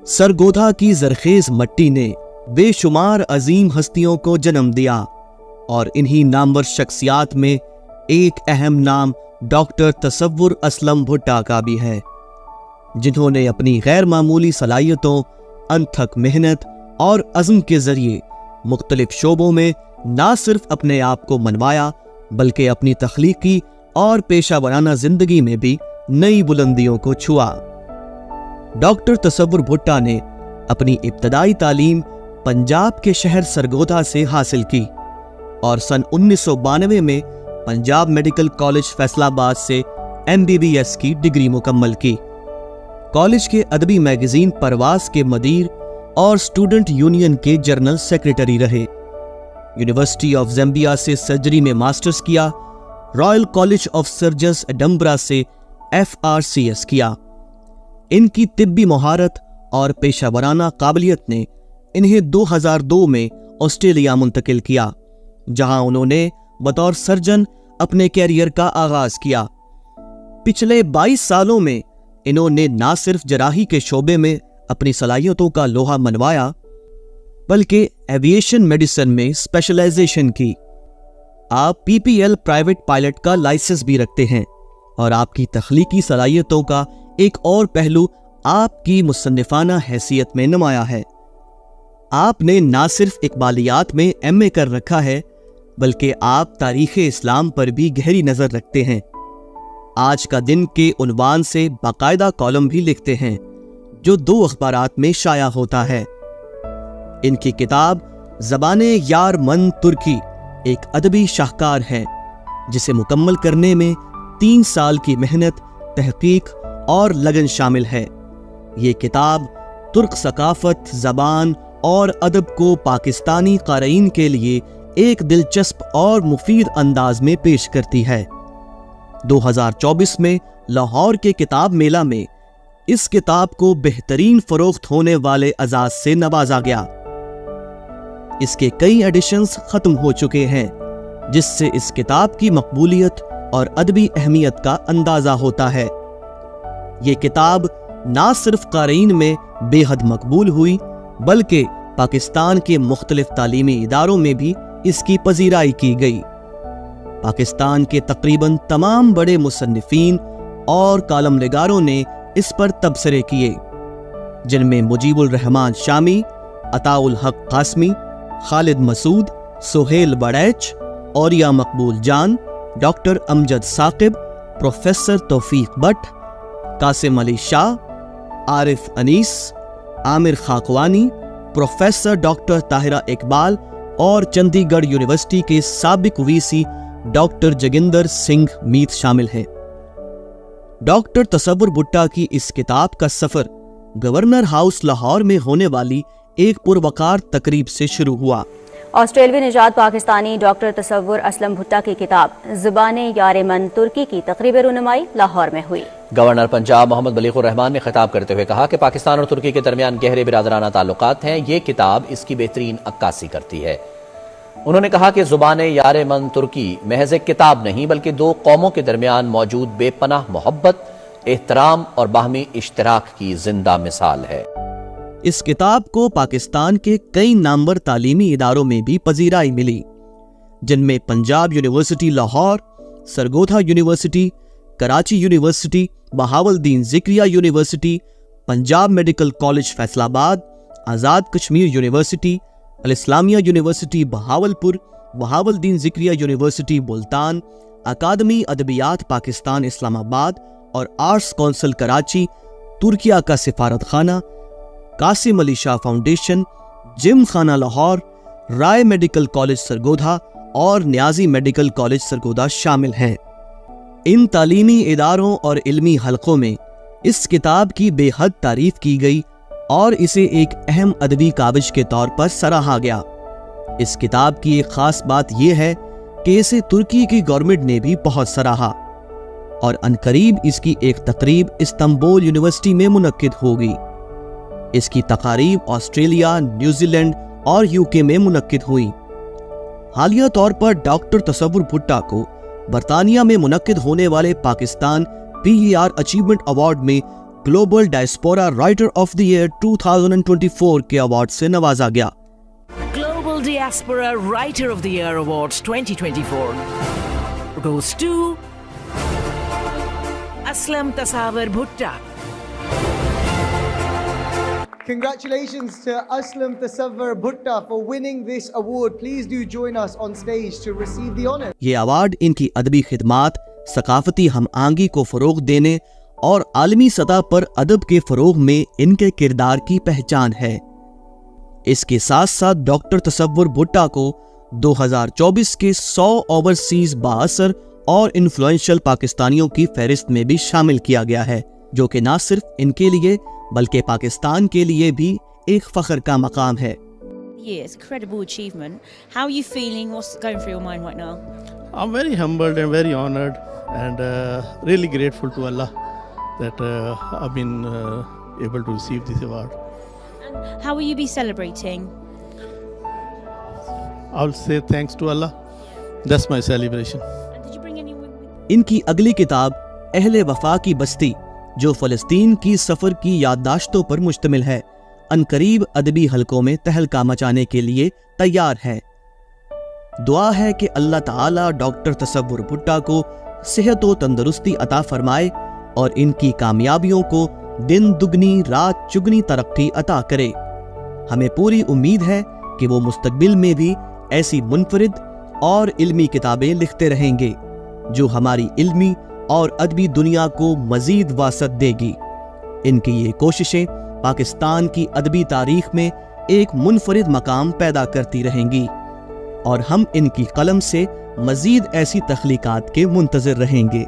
सरगोधा की जरखेज मट्टी ने बेशुमार अजीम हस्तियों को जन्म दिया और इन्हीं नामवर शख्सियात में एक अहम नाम डॉक्टर तसव्वुर असलम भुट्टा का भी है, जिन्होंने अपनी गैर मामूली सलाहियतों, अनथक मेहनत और अज़्म के जरिए मुख्तलिफ शोबों में ना सिर्फ अपने आप को मनवाया बल्कि अपनी तख्लीकी और पेशा वराना जिंदगी में भी नई बुलंदियों को छुआ। डॉक्टर तसव्वुर भुट्टा ने अपनी इब्तदाई तालीम पंजाब के शहर सरगोधा से हासिल की और सन 1992 में पंजाब मेडिकल कॉलेज फैसलाबाद से MBBS की डिग्री मुकम्मल की। कॉलेज के अदबी मैगजीन परवास के मदीर और स्टूडेंट यूनियन के जनरल सेक्रेटरी रहे। यूनिवर्सिटी ऑफ ज़ैम्बिया से सर्जरी में मास्टर्स किया। Royal college of surgeons Edinburgh से FRCS किया। इनकी तिब्बी महारत और पेशा वराना काबिलियत ने इन्हें 2002 में ऑस्ट्रेलिया मुंतकिल किया, जहां उन्होंने बतौर सर्जन अपने कैरियर का आगाज किया। पिछले 22 सालों में इन्होंने ना सिर्फ जराही के शोबे में अपनी सलाहियतों का लोहा मनवाया बल्कि एविएशन मेडिसिन में स्पेशलाइजेशन की। आप PPL प्राइवेट पायलट का लाइसेंस भी रखते हैं और आपकी तख्लीकी सलाहियतों का एक और पहलू आपकी मुसन्निफाना हैसियत में नुमाया है। आपने ना सिर्फ इकबालियात में MA कर रखा है बल्कि आप तारीख़ इस्लाम पर भी गहरी नज़र रखते हैं। आज का दिन के उन्वान से बाकायदा कॉलम भी लिखते हैं जो 2 अखबारात में शाया होता है। इनकी किताब ज़बाने यार मन तुर्की एक अदबी शाहकार है, जिसे मुकम्मल करने में 3 साल की मेहनत, तहकीक और लगन शामिल है। ये किताब तुर्क सकाफत, ज़बान और अदब को पाकिस्तानी क़ारीन के लिए एक दिलचस्प और मुफीद अंदाज में पेश करती है। 2024 में लाहौर के किताब मेला में इस किताब को बेहतरीन फरोख्त होने वाले एजाज़ से नवाजा गया। इसके कई एडिशंस ख़त्म हो चुके हैं, जिससे इस किताब की मकबूलियत और अदबी अहमियत का अंदाज़ा होता है। ये किताब ना सिर्फ क़ारीन में बेहद मकबूल हुई बल्कि पाकिस्तान के मुख्तलिफ तालीमी इदारों में भी इसकी पजीराई की गई। पाकिस्तान के तकरीबन तमाम बड़े मुसन्निफीन और कालम निगारों ने इस पर तबसरे किए, जिनमें मुजीबुल रहमान शामी, अताउल हक Qasmi, Khalid Masood, Suhail बड़ैच, Orya Maqbool Jan, doctor Amjad Saqib, professor Taufiq Butt, Qasim Ali Shah, Arif Anees, Aamir Khakwani, professor doctor Tahira Iqbal और चंडीगढ़ यूनिवर्सिटी के साबिक VC डॉक्टर जोगिंदर सिंह मीत शामिल हैं। डॉक्टर तसव्वुर भुट्टा की इस किताब का सफर गवर्नर हाउस लाहौर में होने वाली एक पुरवकार तकरीब से शुरू हुआ। ऑस्ट्रेलवी निजात पाकिस्तानी डॉक्टर तसव्वुर असलम भुट्टा की किताब ज़बाने यार मन तुर्की की तकरीब रुनुमाई लाहौर में हुई। गवर्नर पंजाब मोहम्मद मलीकुर रहमान ने खिताब करते हुए कहा कि पाकिस्तान और तुर्की के दरमियान गहरे बिरादराना ताल्लुकात हैं। ये किताब इसकी बेहतरीन अक्कासी करती है। उन्होंने कहा कि ज़ुबाने यार मन तुर्की महज एक किताब नहीं बल्कि 2 कौमों के दरमियान मौजूद बेपनाह मोहब्बत, एहतराम और बाहमी इश्तराक की जिंदा मिसाल है। इस किताब को पाकिस्तान के कई नामवर तालीमी इदारों में भी पजीराई मिली, जिनमें Punjab university Lahore, Sargodha university, Karachi university, Bahauddin Zakariya university, Punjab medical college Faisalabad, Azad Kashmir university, Al Islamia university Bahawalpur, Bahauddin Zakariya university Multan, Akademi Adabiyat Pakistan Islamabad और आर्ट्स कौंसिल कराची, तुर्किया का सिफारत खाना, Qasim Ali Shah foundation, Gymkhana Lahore, Rai medical college Sargodha और न्याजी मेडिकल कॉलेज सरगोधा शामिल हैं। इन तालीमी इदारों और इल्मी हलकों में इस किताब की बेहद तारीफ की गई और इसे एक अहम अदबी काबिज के तौर पर सराहा गया। इस किताब की एक खास बात यह है कि इसे तुर्की की गवर्नमेंट ने भी बहुत सराहा और अनकरीब इसकी एक तकरीब इस्तांबुल यूनिवर्सिटी में मुनक्किद होगी। इसकी तकारीब ऑस्ट्रेलिया, न्यूजीलैंड और UK में मुनक्किद हुई। हालिया तौर पर डॉक्टर तसव्वुर भुट्टा को बरतानिया में मुनक्किद होने वाले पाकिस्तान PER अचीवमेंट अवार्ड में global diaspora writer of the year 2024 के अवार्ड से नवाजा गया। Global Diaspora Writer of the Year Awards 2024 goes to Aslam Tasawwur Bhutta. Congratulations to Aslam Tasawwur Bhutta for winning this award. Please do join us on stage to receive the honor. ये award इनकी अदबी खिदमात, सकाफती हम आंगी को फ़रोग़ देने और आलमी सतह पर अदब के फ़रोग़ में इनके किरदार की पहचान है। इसके साथ साथ डॉक्टर तसव्वुर भुट्टा को 2024 के 100 ओवरसीज़ बाअसर और इन्फ्लुएंशियल पाकिस्तानियों की फहरिस्त में भी शामिल किया गया है, जो कि न सिर्फ इनके लिए बल्कि पाकिस्तान के लिए भी एक फ़ख्र का मकाम है। Years, incredible achievement. How are you feeling? What's going through your mind right now? I'm very humbled and very honored and really grateful to Allah that I've been able to receive this award. And how will you be celebrating? I'll say thanks to Allah. That's my celebration. And did you bring anyone with? इनकी अगली किताब अहले वफा की बस्ती, जो फ़लस्तीन की सफ़र की याददाश्तों पर मुश्तमिल है, अनकरीब अदबी हलकों में तहलका मचाने के लिए तैयार है। दुआ है कि अल्लाह ताला डॉक्टर तसव्वुर भुट्टा को सेहत व तंदुरुस्ती अता फरमाए और इनकी कामयाबियों को दिन दुगनी रात चुगनी तरक्की अता करे। हमें पूरी उम्मीद है कि वो मुस्तकबिल में भी ऐसी मुनफरिद और इल्मी किताबें लिखते रहेंगे, जो हमारी इल्मी और अदबी दुनिया को मज़ीद वासत देगी। इनकी ये कोशिशें पाकिस्तान की अदबी तारीख में एक मुनफरिद मकाम पैदा करती रहेंगी और हम इनकी कलम से मज़ीद ऐसी तख्लीकात के मुंतज़िर रहेंगे।